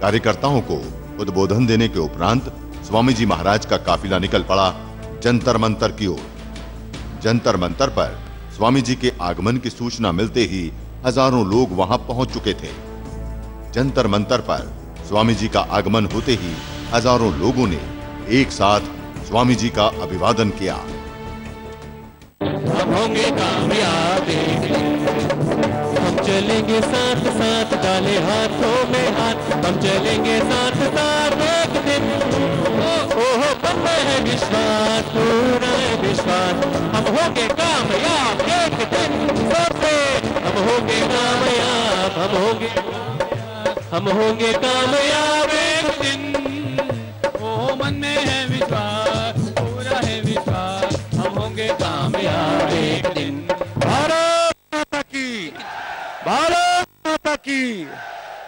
कार्यकर्ताओं को उद्बोधन देने के उपरांत स्वामी जी महाराज का काफिला निकल पड़ा जंतर मंतर की ओर। जंतर मंतर पर स्वामी जी के आगमन की सूचना मिलते ही हजारों लोग वहां पहुंच चुके थे। जंतर मंतर पर स्वामी जी का आगमन होते ही हजारों लोगों ने एक साथ स्वामी जी का अभिवादन किया। हम होंगे कामयाब, हम चलेंगे साथ साथ, डाले हाथों में हाथ, हम चलेंगे साथ साथ एक दिन। ओह मन में है विश्वास, पूरा है विश्वास, हम होंगे कामयाब एक दिन। सबसे हम होंगे कामयाब, हम होंगे कामयाब एक दिन। ओह मन में है विश्वास, पूरा है विश्वास, हम होंगे कामयाब एक दिन। भारत माता की, भारत माता की,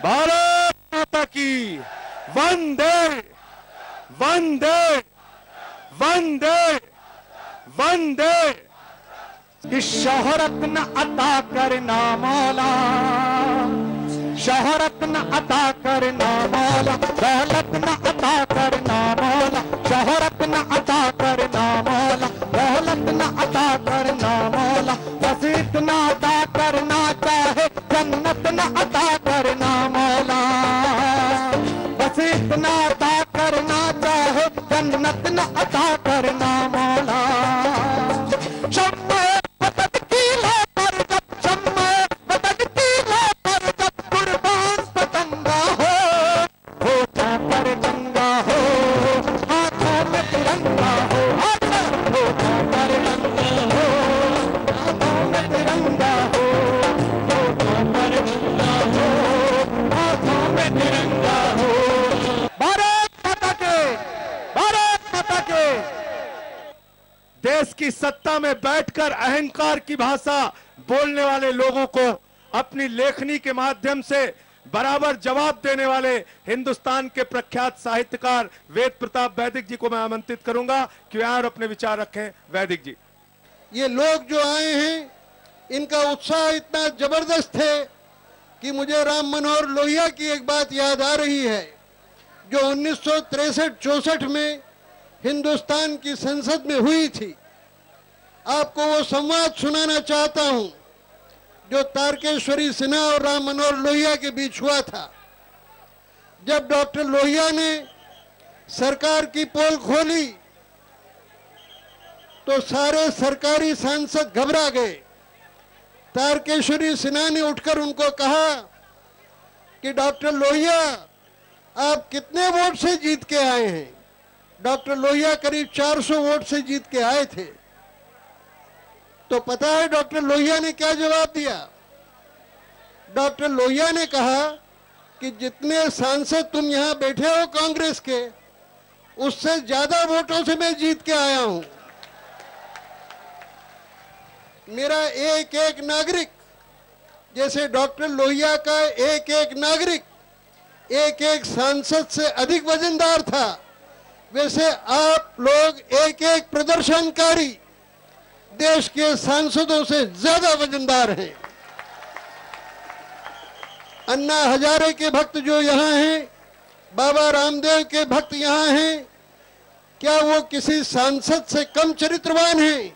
भारत माता की, वंदे वंदे वंदे वंदे। इस शोहरत न अता करना मौला, शोहरत न अता करना मौला, दौलत न अता करना मौला, शोहरत न अता करना मौला, दौलत न अता करना मौला, बस इतना अता करना चाहे जन्नत न अता करना मौला, बस इतना अता करना चाहे जन्नत न अता करना मौला। शम्मे मदद की लो पर जब, शम्मे मदद की लो पर जब, कुर्बान पतंगा हो जाकर गंगा हो, हाथों में तिरंगा हो, हो जाकर गंगा हो, हाथों में तिरंगा हो, जाकर गंगा हो, हाथों में तिरंगा हो। भारत माता के, भारत माता के। देश की सत्ता में बैठकर अहंकार की भाषा बोलने वाले लोगों को अपनी लेखनी के माध्यम से बराबर जवाब देने वाले हिंदुस्तान के प्रख्यात साहित्यकार वेद प्रताप वैदिक जी को मैं आमंत्रित करूंगा कि वे और अपने विचार रखें। वैदिक जी। ये लोग जो आए हैं इनका उत्साह इतना जबरदस्त है कि मुझे राम मनोहर लोहिया की एक बात याद आ रही है जो 1963-64 में हिंदुस्तान की संसद में हुई थी। आपको वो संवाद सुनाना चाहता हूं जो तारकेश्वरी सिन्हा और राम मनोहर लोहिया के बीच हुआ था। जब डॉक्टर लोहिया ने सरकार की पोल खोली तो सारे सरकारी सांसद घबरा गए। तारकेश्वरी सिन्हा ने उठकर उनको कहा कि डॉक्टर लोहिया आप कितने वोट से जीत के आए हैं। डॉक्टर लोहिया करीब 400 वोट से जीत के आए थे। तो पता है डॉक्टर लोहिया ने क्या जवाब दिया? डॉक्टर लोहिया ने कहा कि जितने सांसद तुम यहां बैठे हो कांग्रेस के, उससे ज्यादा वोटों से मैं जीत के आया हूं। मेरा एक एक नागरिक, जैसे डॉक्टर लोहिया का एक एक नागरिक एक एक सांसद से अधिक वजनदार था, वैसे आप लोग एक एक प्रदर्शनकारी देश के सांसदों से ज्यादा वजनदार हैं। अन्ना हजारे के भक्त जो यहाँ हैं, बाबा रामदेव के भक्त यहाँ हैं, क्या वो किसी सांसद से कम चरित्रवान हैं?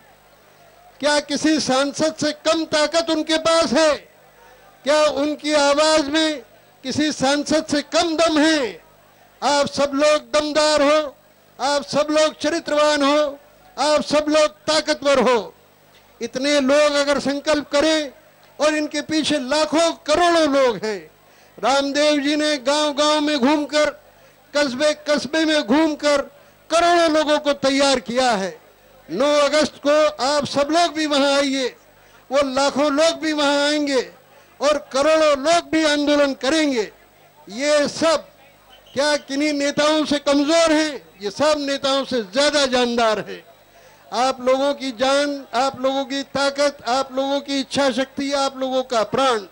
क्या किसी सांसद से कम ताकत उनके पास है? क्या उनकी आवाज में किसी सांसद से कम दम है? आप सब लोग दमदार हो, आप सब लोग चरित्रवान हो, आप सब लोग ताकतवर हो। इतने लोग अगर संकल्प करें, और इनके पीछे लाखों करोड़ों लोग हैं। रामदेव जी ने गांव-गांव में घूमकर, कस्बे में घूमकर करोड़ों लोगों को तैयार किया है। 9 अगस्त को आप सब लोग भी वहां आइए, वो लाखों लोग भी वहां आएंगे और करोड़ों लोग भी आंदोलन करेंगे। ये सब क्या किन्हीं नेताओं से कमजोर हैं? ये सब नेताओं से ज्यादा जानदार हैं। आप लोगों की जान, आप लोगों की ताकत, आप लोगों की इच्छा शक्ति, आप लोगों का प्राण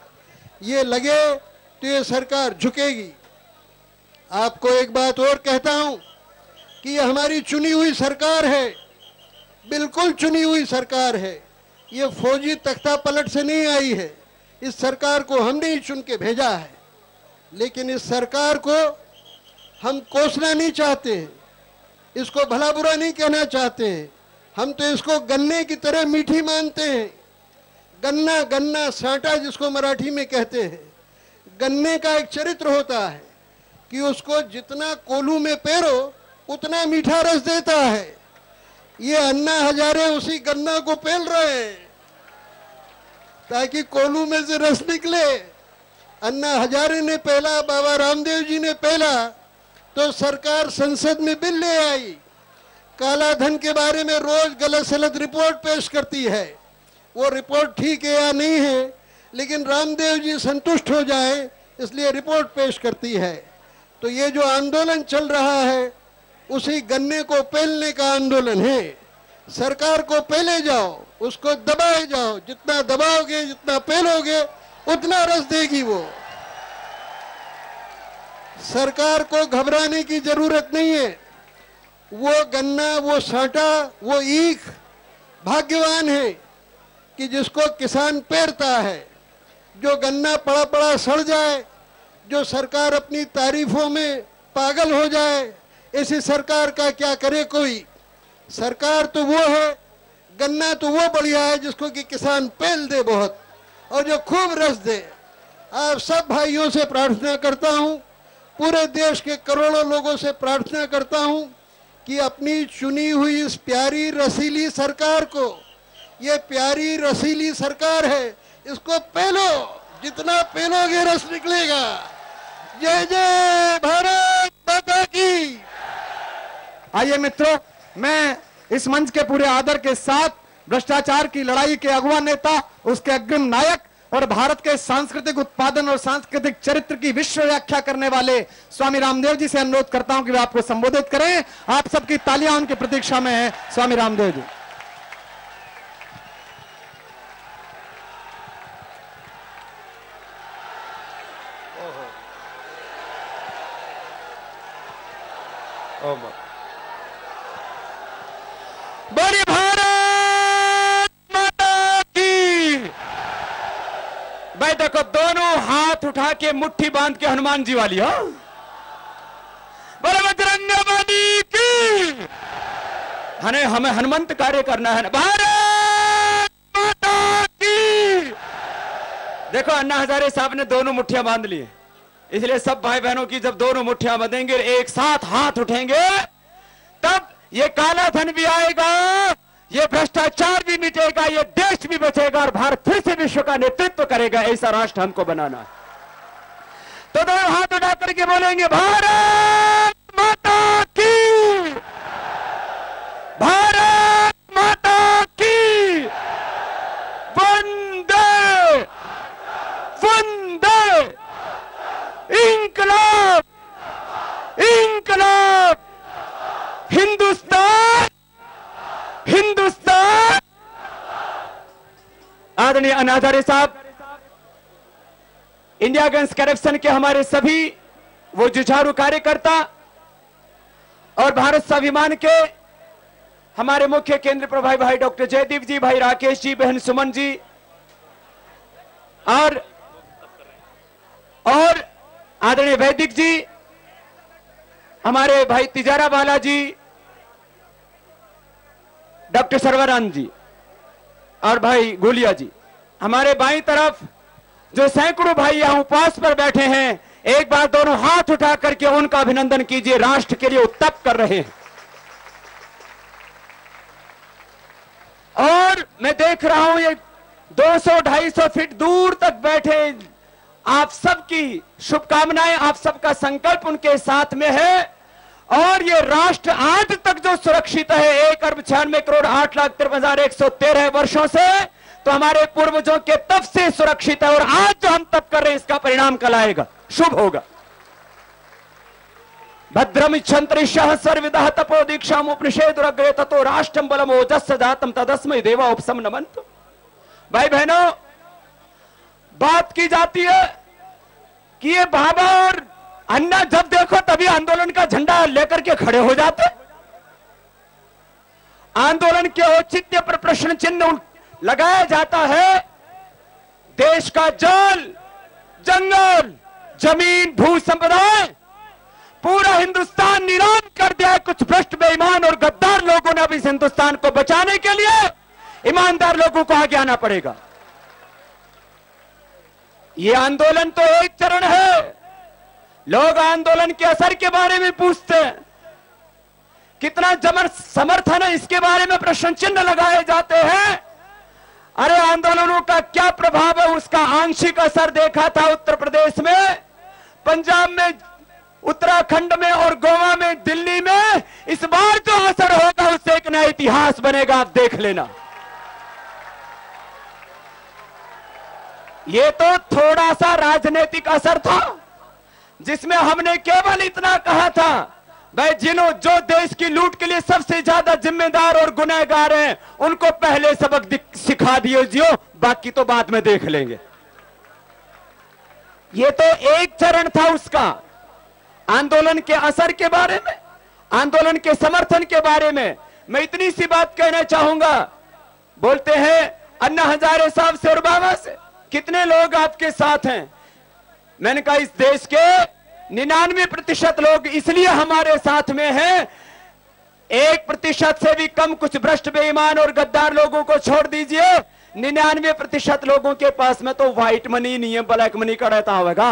ये लगे तो ये सरकार झुकेगी। आपको एक बात और कहता हूं कि ये हमारी चुनी हुई सरकार है, बिल्कुल चुनी हुई सरकार है। ये फौजी तख्ता पलट से नहीं आई है। इस सरकार को हमने ही चुन के भेजा है। लेकिन इस सरकार को हम कोसना नहीं चाहते, इसको भला बुरा नहीं कहना चाहते। हम तो इसको गन्ने की तरह मीठी मानते हैं। गन्ना गन्ना साटा जिसको मराठी में कहते हैं, गन्ने का एक चरित्र होता है कि उसको जितना कोल्हू में पेरो उतना मीठा रस देता है। ये अन्ना हजारे उसी गन्ना को पेल रहे हैं ताकि कोल्हू में से रस निकले। अन्ना हजारे ने पहला, बाबा रामदेव जी ने पहला, तो सरकार संसद में बिल ले आई। काला धन के बारे में रोज गलत सलत रिपोर्ट पेश करती है। वो रिपोर्ट ठीक है या नहीं है, लेकिन रामदेव जी संतुष्ट हो जाए इसलिए रिपोर्ट पेश करती है। तो ये जो आंदोलन चल रहा है उसी गन्ने को पेलने का आंदोलन है। सरकार को पेले जाओ, उसको दबाए जाओ, जितना दबाओगे जितना पेलोगे उतना रस देगी वो। सरकार को घबराने की जरूरत नहीं है। वो गन्ना, वो साटा, वो ईख भाग्यवान है कि जिसको किसान पेरता है। जो गन्ना पड़ा पड़ा सड़ जाए, जो सरकार अपनी तारीफों में पागल हो जाए, ऐसी सरकार का क्या करे कोई। सरकार तो वो है, गन्ना तो वो बढ़िया है जिसको कि किसान पेल दे बहुत और जो खूब रस दे। आप सब भाइयों से प्रार्थना करता हूं, पूरे देश के करोड़ों लोगों से प्रार्थना करता हूं कि अपनी चुनी हुई इस प्यारी रसीली सरकार को, ये प्यारी रसीली सरकार है, इसको पेलो, जितना पेलोगे रस निकलेगा। जय जय भारत माता की। आइए मित्रों, मैं इस मंच के पूरे आदर के साथ भ्रष्टाचार की लड़ाई के अगुवा नेता, उसके अग्रिम नायक और भारत के सांस्कृतिक उत्पादन और सांस्कृतिक चरित्र की विश्व व्याख्या करने वाले स्वामी रामदेव जी से अनुरोध करता हूं कि वे आपको संबोधित करें। आप सबकी तालियां उनकी प्रतीक्षा में है। स्वामी रामदेव जी। बड़ी भारत माता की। भाई देखो, दोनों हाथ उठा के मुट्ठी बांध के हनुमान जी वाली हो। बड़े बजरंग बली की। हमें हनुमंत कार्य करना है। भारत माता की। देखो, अन्ना हजारे साहब ने दोनों मुट्ठियां बांध ली, इसलिए सब भाई बहनों की जब दोनों मुट्ठियां बांधेंगे, एक साथ हाथ उठेंगे, तब ये काला धन भी आएगा, ये भ्रष्टाचार भी मिटेगा, ये देश भी बचेगा और भारत फिर से विश्व का नेतृत्व करेगा। ऐसा राष्ट्र हमको बनाना है। तो दोनों हाथ उठा करके बोलेंगे, भारत माता की, भारत माता की, वंदे वंदे, इंकलाब इंकलाब, हिंदुस्तान हिंदुस्तान। आदरणीय अन्ना हजारे साहब, इंडिया अगेंस्ट करप्शन के हमारे सभी वो जुझारू कार्यकर्ता और भारत स्वाभिमान के हमारे मुख्य केंद्र प्रभारी भाई डॉक्टर जयदीप जी, भाई राकेश जी, बहन सुमन जी और आदरणीय वैदिक जी, हमारे भाई तिजारा बाला जी, डॉक्टर सर्वरान जी और भाई गोलिया जी। हमारे बाईं तरफ जो सैकड़ों भाई यहां उपवास पर बैठे हैं, एक बार दोनों हाथ उठा करके उनका अभिनंदन कीजिए। राष्ट्र के लिए उत्तप कर रहे हैं। और मैं देख रहा हूं ये 200-250 फीट दूर तक बैठे आप सबकी शुभकामनाएं, आप सबका संकल्प उनके साथ में है। और ये राष्ट्र आज तक जो सुरक्षित है 1,96,08,53,113 वर्षों से, तो हमारे पूर्वजों के तब से सुरक्षित है। और आज जो हम तप कर रहे हैं इसका परिणाम कल आएगा, शुभ होगा। भद्रम इच्छन्त्रिष्यः सर्वविदः तपो दीक्षाम उपनिषेदुरग्रे ततो राष्ट्रम बलम ओजस्य जातम तदस्मै देवा उपसम नमन्तु। भाई बहनों, बात की जाती है कि ये बाबा और अन्ना जब देखो तभी आंदोलन का झंडा लेकर के खड़े हो जाते। आंदोलन के औचित्य पर प्रश्न चिन्ह लगाया जाता है। देश का जल, जंगल, जमीन भू संपदा पूरा हिंदुस्तान नीलाम कर दिया है। कुछ भ्रष्ट बेईमान और गद्दार लोगों ने अब इस हिंदुस्तान को बचाने के लिए ईमानदार लोगों को आगे आना पड़ेगा। ये आंदोलन तो एक चरण है। लोग आंदोलन के असर के बारे में पूछते हैं, कितना जमर समर्थन है इसके बारे में प्रश्न चिन्ह लगाए जाते हैं। अरे आंदोलनों का क्या प्रभाव है, उसका आंशिक असर देखा था उत्तर प्रदेश में, पंजाब में, उत्तराखंड में और गोवा में, दिल्ली में। इस बार जो असर होगा उससे एक नया इतिहास बनेगा, आप देख लेना। ये तो थोड़ा सा राजनीतिक असर था जिसमें हमने केवल इतना कहा था, भाई जो देश की लूट के लिए सबसे ज्यादा जिम्मेदार और गुनहगार हैं उनको पहले सबक सिखा दिए जियो, बाकी तो बाद में देख लेंगे। ये तो एक चरण था उसका। आंदोलन के असर के बारे में, आंदोलन के समर्थन के बारे में मैं इतनी सी बात कहना चाहूंगा। बोलते हैं अन्ना हजारे साहब से और बाबा से, कितने लोग आपके साथ हैं? मैंने कहा इस देश के 99% लोग इसलिए हमारे साथ में हैं, 1% से भी कम कुछ भ्रष्ट बेईमान और गद्दार लोगों को छोड़ दीजिए। 99% लोगों के पास में तो व्हाइट मनी नहीं है, ब्लैक मनी का रहता होगा।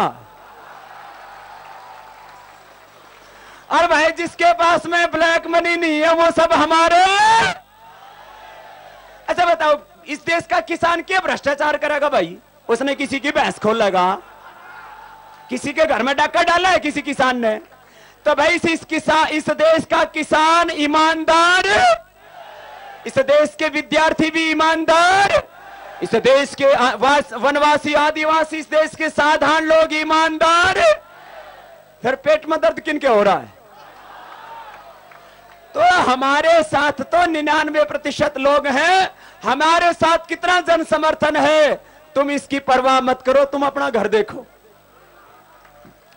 और भाई जिसके पास में ब्लैक मनी नहीं है वो सब हमारे। अच्छा बताओ, इस देश का किसान क्या भ्रष्टाचार करेगा भाई? उसने किसी की भैंस खोल लगा, किसी के घर में डाका डाला है किसी किसान ने? तो भाई इस देश का किसान ईमानदार, इस देश के विद्यार्थी भी ईमानदार, इस देश के वनवासी आदिवासी, इस देश के साधारण लोग ईमानदार। फिर पेट में दर्द किनके हो रहा है? तो हमारे साथ तो 99% लोग हैं। हमारे साथ कितना जन समर्थन है तुम इसकी परवाह मत करो, तुम अपना घर देखो।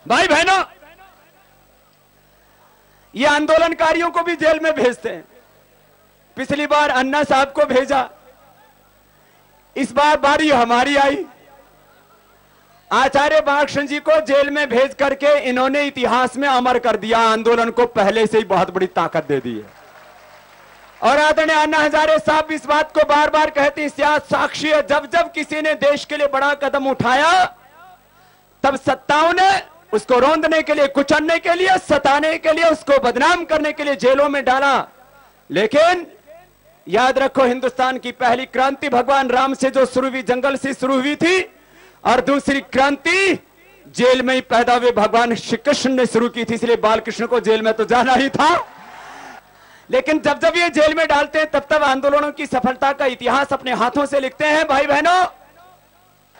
भाई बहनों, ये आंदोलनकारियों को भी जेल में भेजते हैं। पिछली बार अन्ना साहब को भेजा, इस बार बारी हमारी आई। आचार्य बालकृष्ण जी को जेल में भेज करके इन्होंने इतिहास में अमर कर दिया, आंदोलन को पहले से ही बहुत बड़ी ताकत दे दी है। और आदरणीय अन्ना हजारे साहब इस बात को बार बार कहते हैं, इतिहास साक्षी है, जब जब किसी ने देश के लिए बड़ा कदम उठाया तब सत्ताओं ने उसको रौंदने के लिए, कुचलने के लिए, सताने के लिए, उसको बदनाम करने के लिए जेलों में डाला। लेकिन याद रखो, हिंदुस्तान की पहली क्रांति भगवान राम से जो शुरू हुई, जंगल से शुरू हुई थी, और दूसरी क्रांति जेल में ही पैदा हुए भगवान श्री कृष्ण ने शुरू की थी। इसलिए बालकृष्ण को जेल में तो जाना ही था। लेकिन जब जब ये जेल में डालते हैं तब तब आंदोलनों की सफलता का इतिहास अपने हाथों से लिखते हैं। भाई बहनों,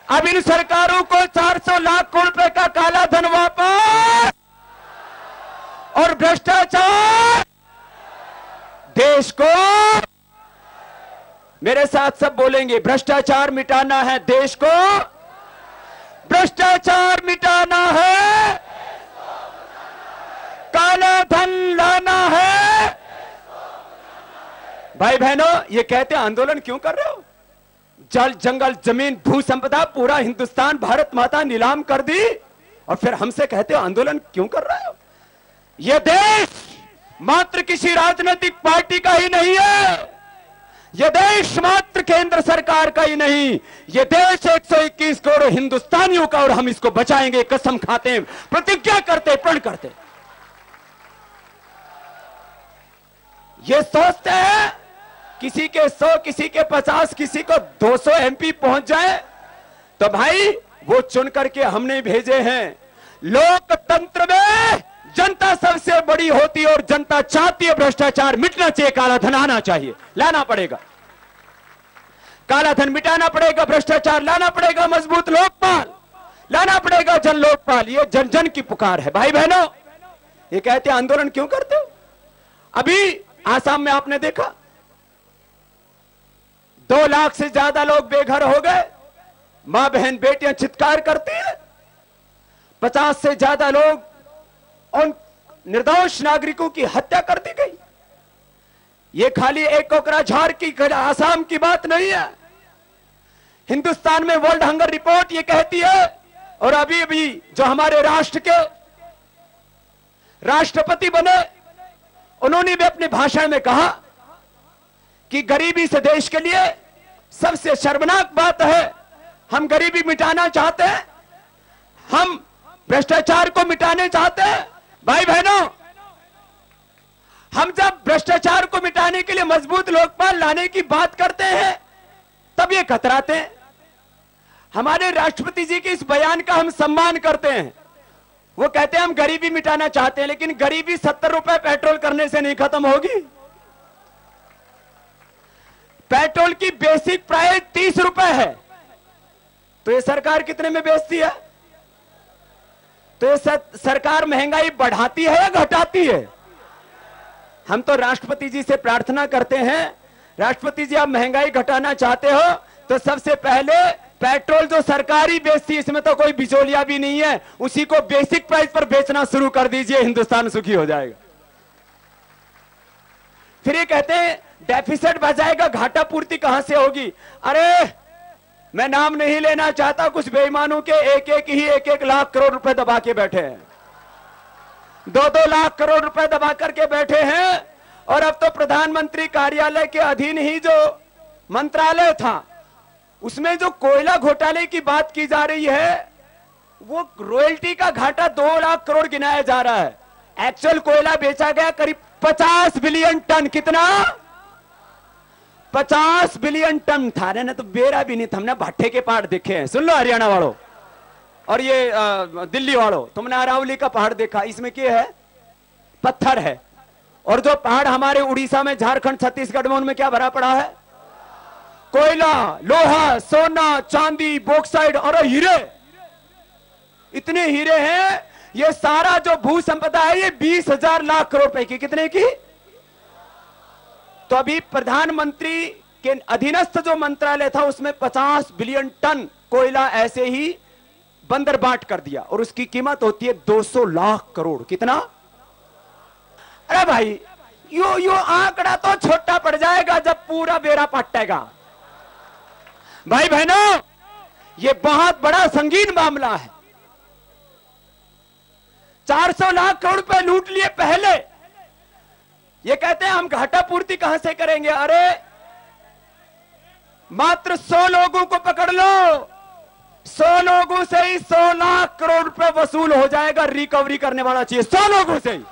अब इन सरकारों को 400 लाख करोड़ रुपए का काला धन वापस और भ्रष्टाचार, देश को, मेरे साथ सब बोलेंगे, भ्रष्टाचार मिटाना है देश को, भ्रष्टाचार मिटाना है, काला धन लाना है। भाई बहनों, ये कहते हैं आंदोलन क्यों कर रहे हो? जल, जंगल, जमीन, भू संपदा पूरा हिंदुस्तान, भारत माता नीलाम कर दी, और फिर हमसे कहते हो आंदोलन क्यों कर रहे हो? यह देश मात्र किसी राजनीतिक पार्टी का ही नहीं है, यह देश मात्र केंद्र सरकार का ही नहीं, यह देश 121 करोड़ हिंदुस्तानियों का, और हम इसको बचाएंगे, कसम खाते हैं, प्रतिज्ञा करते, प्रण करते। ये सोचते हैं किसी के 100, किसी के 50, किसी को 200 एमपी पहुंच जाए तो भाई वो चुन करके हमने भेजे हैं। लोकतंत्र में जनता सबसे बड़ी होती है और जनता चाहती है भ्रष्टाचार मिटना चाहिए, काला धन आना चाहिए, लाना पड़ेगा, काला धन मिटाना पड़ेगा, भ्रष्टाचार लाना पड़ेगा, मजबूत लोकपाल लाना पड़ेगा, जन लोकपाल। ये जन जन की पुकार है। भाई बहनों, ये कहते हैं आंदोलन क्यों करते हो? अभी आसाम में आपने देखा 2 लाख से ज्यादा लोग बेघर हो गए, मां बहन बेटियां चित्कार करती हैं, 50 से ज्यादा लोग और निर्दोष नागरिकों की हत्या कर दी गई। ये खाली एक कोकराझार की, आसाम की बात नहीं है। हिंदुस्तान में वर्ल्ड हंगर रिपोर्ट ये कहती है, और अभी अभी जो हमारे राष्ट्र के राष्ट्रपति बने, उन्होंने भी अपने भाषण में कहा कि गरीबी से देश के लिए सबसे शर्मनाक बात है, हम गरीबी मिटाना चाहते हैं, हम भ्रष्टाचार को मिटाने चाहते हैं। भाई बहनों, हम जब भ्रष्टाचार को मिटाने के लिए मजबूत लोकपाल लाने की बात करते हैं तब ये कतराते हैं। हमारे राष्ट्रपति जी के इस बयान का हम सम्मान करते हैं। वो कहते हैं हम गरीबी मिटाना चाहते हैं, लेकिन गरीबी 70 रुपए पेट्रोल करने से नहीं खत्म होगी। पेट्रोल की बेसिक प्राइस 30 रुपए है, तो ये सरकार कितने में बेचती है? तो ये सरकार महंगाई बढ़ाती है या घटाती है? हम तो राष्ट्रपति जी से प्रार्थना करते हैं, राष्ट्रपति जी आप महंगाई घटाना चाहते हो तो सबसे पहले पेट्रोल जो सरकारी बेचती है, इसमें तो कोई बिचौलिया भी नहीं है, उसी को बेसिक प्राइस पर बेचना शुरू कर दीजिए, हिंदुस्तान सुखी हो जाएगा। फिर ये कहते हैं डेफिसिट बढ़ जाएगा, घाटा पूर्ति कहां से होगी? अरे मैं नाम नहीं लेना चाहता, कुछ बेईमानों के एक एक लाख करोड़ रुपए दबा के बैठे हैं, 2-2 लाख करोड़ रुपए दबा करके बैठे हैं। और अब तो प्रधानमंत्री कार्यालय के अधीन ही जो मंत्रालय था, उसमें जो कोयला घोटाले की बात की जा रही है, वो रॉयल्टी का घाटा 2 लाख करोड़ गिनाया जा रहा है। एक्चुअल कोयला बेचा गया करीब 50 बिलियन टन। कितना? 50 बिलियन टन था। ना तो बेरा भी नहीं था, हमने भट्टे के पहाड़ देखे हैं। सुन लो हरियाणा वालों और ये दिल्ली वालों, तुमने अरावली का पहाड़ देखा, इसमें क्या है? पत्थर है। और जो पहाड़ हमारे उड़ीसा में, झारखंड, छत्तीसगढ़ में, उनमें क्या भरा पड़ा है? कोयला, लोहा, सोना, चांदी, बॉक्साइट और हीरे। इतने हीरे हैं। ये सारा जो भू संपदा है ये 20,000 लाख करोड़ रुपए की। कितने की? तो अभी प्रधानमंत्री के अधीनस्थ जो मंत्रालय था उसमें 50 बिलियन टन कोयला ऐसे ही बंदरबाट कर दिया, और उसकी कीमत होती है 200 लाख करोड़। कितना? अरे भाई, यो आंकड़ा तो छोटा पड़ जाएगा जब पूरा बेड़ा पट्टेगा। भाई बहनों, ये बहुत बड़ा संगीन मामला है। 400 लाख करोड़ रुपए लूट लिए पहले। ये कहते हैं हम घाटा पूर्ति कहां से करेंगे? अरे मात्र 100 लोगों को पकड़ लो, 100 लोगों से ही 100 लाख करोड़ रुपए वसूल हो जाएगा। रिकवरी करने वाला चाहिए 100 लोगों से ही।